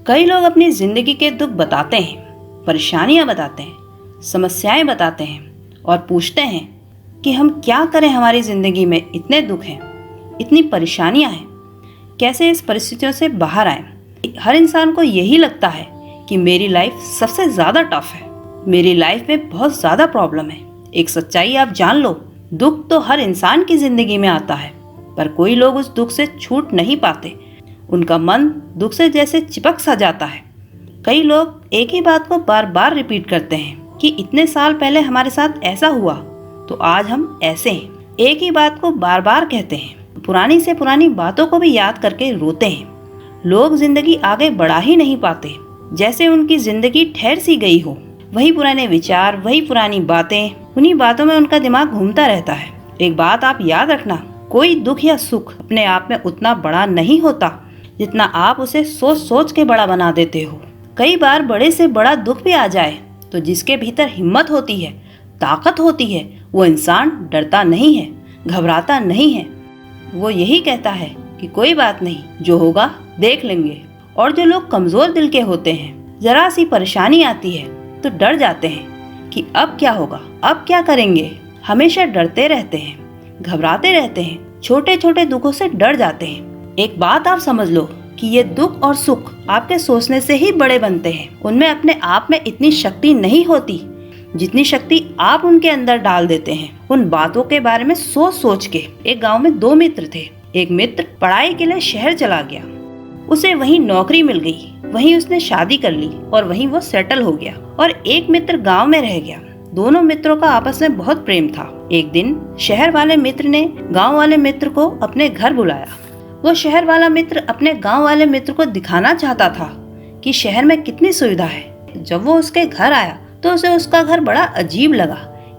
कई लोग अपनी जिंदगी के दुख बताते हैं, परेशानियां बताते हैं, समस्याएं बताते हैं और पूछते हैं कि हम क्या करें, हमारी जिंदगी में इतने दुख हैं, इतनी परेशानियां हैं, कैसे इस परिस्थितियों से बाहर आएं। हर इंसान को यही लगता है कि मेरी लाइफ सबसे ज्यादा टफ है, मेरी लाइफ में बहुत ज्यादा प्रॉब्लम है। एक सच्चाई आप जान लो, दुख तो हर इंसान की जिंदगी में आता है, पर कोई लोग उस दुख से छूट नहीं पाते। उनका मन दुख से जैसे चिपक सा जाता है। कई लोग एक ही बात को बार बार रिपीट करते हैं कि इतने साल पहले हमारे साथ ऐसा हुआ तो आज हम ऐसे हैं। एक ही बात को बार बार कहते हैं, पुरानी से पुरानी बातों को भी याद करके रोते हैं। लोग जिंदगी आगे बढ़ा ही नहीं पाते, जैसे उनकी जिंदगी ठहर सी गई हो। वही पुराने विचार, वही पुरानी बातें, उन्हीं बातों में उनका दिमाग घूमता रहता है। एक बात आप याद रखना, कोई दुख या सुख अपने आप में उतना बड़ा नहीं होता जितना आप उसे सोच सोच के बड़ा बना देते हो। कई बार बड़े से बड़ा दुख भी आ जाए तो जिसके भीतर हिम्मत होती है, ताकत होती है, वो इंसान डरता नहीं है, घबराता नहीं है। वो यही कहता है कि कोई बात नहीं, जो होगा देख लेंगे। और जो लोग कमजोर दिल के होते हैं, जरा सी परेशानी आती है तो डर जाते हैं कि अब क्या होगा, अब क्या करेंगे। हमेशा डरते रहते हैं, घबराते रहते हैं, छोटे छोटे दुखों से डर जाते हैं। एक बात आप समझ लो कि ये दुख और सुख आपके सोचने से ही बड़े बनते हैं। उनमें अपने आप में इतनी शक्ति नहीं होती जितनी शक्ति आप उनके अंदर डाल देते हैं उन बातों के बारे में सोच सोच के। एक गांव में दो मित्र थे। एक मित्र पढ़ाई के लिए शहर चला गया, उसे वहीं नौकरी मिल गई, वहीं उसने शादी कर ली और वहीं वो सेटल हो गया। और एक मित्र गांव में रह गया। दोनों मित्रों का आपस में बहुत प्रेम था। एक दिन शहर वाले मित्र ने गांव वाले मित्र को अपने घर बुलाया। वो शहर वाला मित्र अपने गांव वाले मित्र को दिखाना चाहता था कि शहर में कितनी सुविधा है। जब वो उसके घर आया तो उसे उसका घर बड़ा अजीब लगा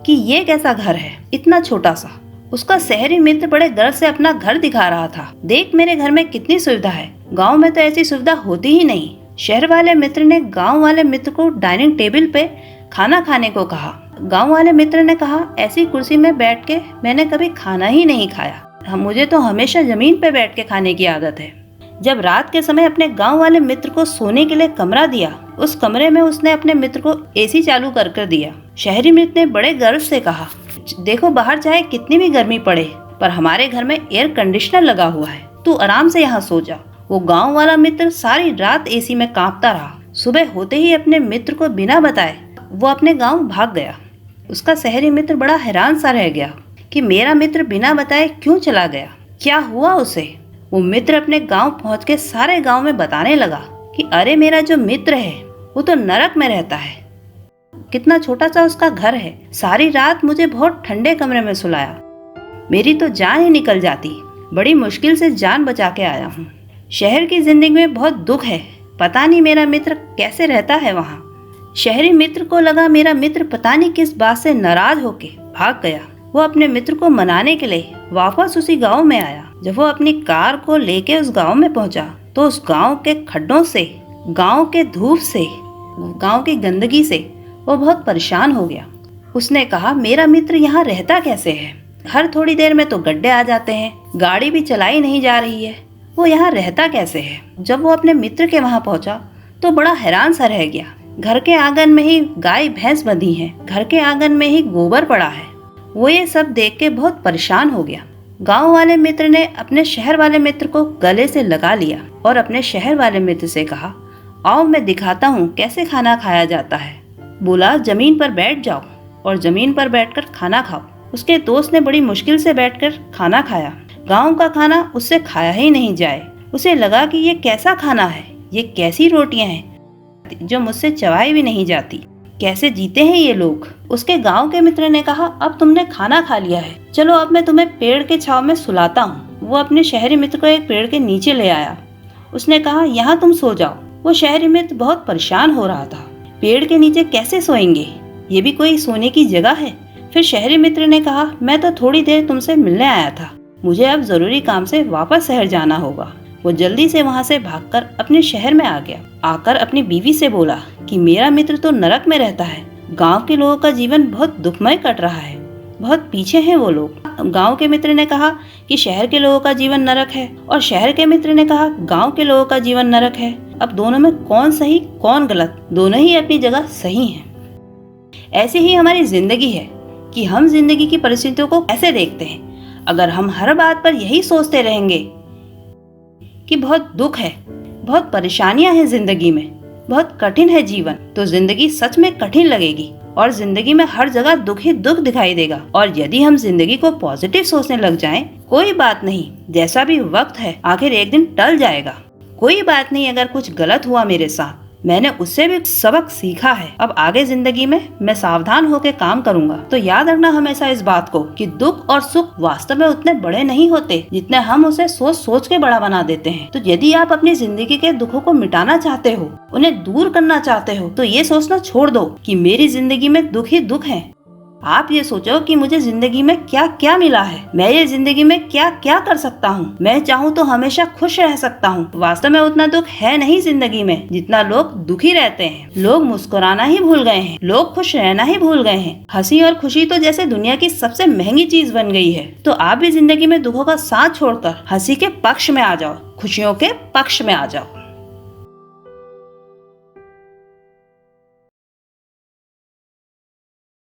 कि ये कैसा घर है, इतना छोटा सा। उसका शहरी मित्र बड़े गर्व से अपना घर दिखा रहा था। देख मेरे घर में कितनी सुविधा है, गांव में तो ऐसी सुविधा होती ही नहीं। शहर वाले मित्र ने गांव वाले मित्र को डाइनिंग टेबल पे खाना खाने को कहा। गांव वाले मित्र ने कहा, ऐसी कुर्सी में बैठ के मैंने कभी खाना ही नहीं खाया, मुझे तो हमेशा जमीन पे बैठ के खाने की आदत है। जब रात के समय अपने गांव वाले मित्र को सोने के लिए कमरा दिया, उस कमरे में उसने अपने मित्र को एसी चालू कर दिया। शहरी मित्र ने बड़े गर्व से कहा, देखो बाहर चाहे कितनी भी गर्मी पड़े पर हमारे घर में एयर कंडीशनर लगा हुआ है, तू आराम से यहाँ सो जा। वो गाँव वाला मित्र सारी रात एसी में कांपता रहा। सुबह होते ही अपने मित्र को बिना बताए वो अपने गाँव भाग गया। उसका शहरी मित्र बड़ा हैरान सा रह गया कि मेरा मित्र बिना बताए क्यों चला गया, क्या हुआ उसे। वो मित्र अपने गांव पहुंच के सारे गांव में बताने लगा कि अरे मेरा जो मित्र है वो तो नरक में रहता है, कितना छोटा सा उसका घर है, सारी रात मुझे बहुत ठंडे कमरे में सुलाया, मेरी तो जान ही निकल जाती, बड़ी मुश्किल से जान बचा के आया हूँ। शहर की जिंदगी में बहुत दुख है, पता नहीं मेरा मित्र कैसे रहता है वहाँ। शहरी मित्र को लगा मेरा मित्र पता नहीं किस बात से नाराज होके भाग गया। वो अपने मित्र को मनाने के लिए वापस उसी गांव में आया। जब वो अपनी कार को लेके उस गांव में पहुंचा तो उस गांव के खड्डों से, गांव के धूप से, गांव की गंदगी से वो बहुत परेशान हो गया। उसने कहा, मेरा मित्र यहाँ रहता कैसे है, हर थोड़ी देर में तो गड्ढे आ जाते हैं, गाड़ी भी चलाई नहीं जा रही है, वो यहाँ रहता कैसे है। जब वो अपने मित्र के वहाँ पहुंचा तो बड़ा हैरान सा रह गया। घर के आंगन में ही गाय भैंस बंधी है, घर के आंगन में ही गोबर पड़ा है। वो ये सब देख के बहुत परेशान हो गया। गांव वाले मित्र ने अपने शहर वाले मित्र को गले से लगा लिया और अपने शहर वाले मित्र से कहा, आओ मैं दिखाता हूँ कैसे खाना खाया जाता है। बोला, जमीन पर बैठ जाओ और जमीन पर बैठकर खाना खाओ। उसके दोस्त ने बड़ी मुश्किल से बैठकर खाना खाया। गांव का खाना उससे खाया ही नहीं जाए। उसे लगा कि ये कैसा खाना है, ये कैसी रोटियां हैं जो मुझसे चबाई भी नहीं जाती, कैसे जीते हैं ये लोग। उसके गांव के मित्र ने कहा, अब तुमने खाना खा लिया है, चलो अब मैं तुम्हें पेड़ के छांव में सुलाता हूँ। वो अपने शहरी मित्र को एक पेड़ के नीचे ले आया। उसने कहा, यहाँ तुम सो जाओ। वो शहरी मित्र बहुत परेशान हो रहा था, पेड़ के नीचे कैसे सोएंगे, ये भी कोई सोने की जगह है। फिर शहरी मित्र ने कहा, मैं तो थोड़ी देर तुमसे मिलने आया था, मुझे अब जरूरी काम से वापस शहर जाना होगा। वो जल्दी से वहाँ से भागकर अपने शहर में आ गया। आकर अपनी बीवी से बोला कि मेरा मित्र तो नरक में रहता है, गांव के लोगों का जीवन बहुत दुखमय कट रहा है, बहुत पीछे हैं वो लोग। गांव के मित्र ने कहा कि शहर के लोगों का जीवन नरक है और शहर के मित्र ने कहा गांव के लोगों का जीवन नरक है। अब दोनों में कौन सही कौन गलत, दोनों ही अपनी जगह सही हैं। ऐसे ही हमारी जिंदगी है कि हम जिंदगी की परिस्थितियों को कैसे देखते हैं। अगर हम हर बात पर यही सोचते रहेंगे कि बहुत दुख है, बहुत परेशानियां हैं जिंदगी में, बहुत कठिन है जीवन, तो जिंदगी सच में कठिन लगेगी और जिंदगी में हर जगह दुख ही दुख दिखाई देगा। और यदि हम जिंदगी को पॉजिटिव सोचने लग जाएं, कोई बात नहीं, जैसा भी वक्त है आखिर एक दिन टल जाएगा, कोई बात नहीं अगर कुछ गलत हुआ मेरे साथ, मैंने उससे भी सबक सीखा है, अब आगे जिंदगी में मैं सावधान होकर काम करूंगा। तो याद रखना हमेशा इस बात को कि दुख और सुख वास्तव में उतने बड़े नहीं होते जितने हम उसे सोच सोच के बड़ा बना देते हैं। तो यदि आप अपनी जिंदगी के दुखों को मिटाना चाहते हो, उन्हें दूर करना चाहते हो, तो ये सोचना छोड़ दो कि मेरी जिंदगी में दुख ही दुख है। आप ये सोचो कि मुझे जिंदगी में क्या क्या मिला है, मैं ये जिंदगी में क्या क्या कर सकता हूँ, मैं चाहूँ तो हमेशा खुश रह सकता हूँ। वास्तव में उतना दुख है नहीं जिंदगी में जितना लोग दुखी रहते हैं। लोग मुस्कुराना ही भूल गए हैं, लोग खुश रहना ही भूल गए हैं। हंसी और खुशी तो जैसे दुनिया की सबसे महंगी चीज बन गई है। तो आप भी जिंदगी में दुखों का साथ छोड़कर हंसी के पक्ष में आ जाओ, खुशियों के पक्ष में आ जाओ।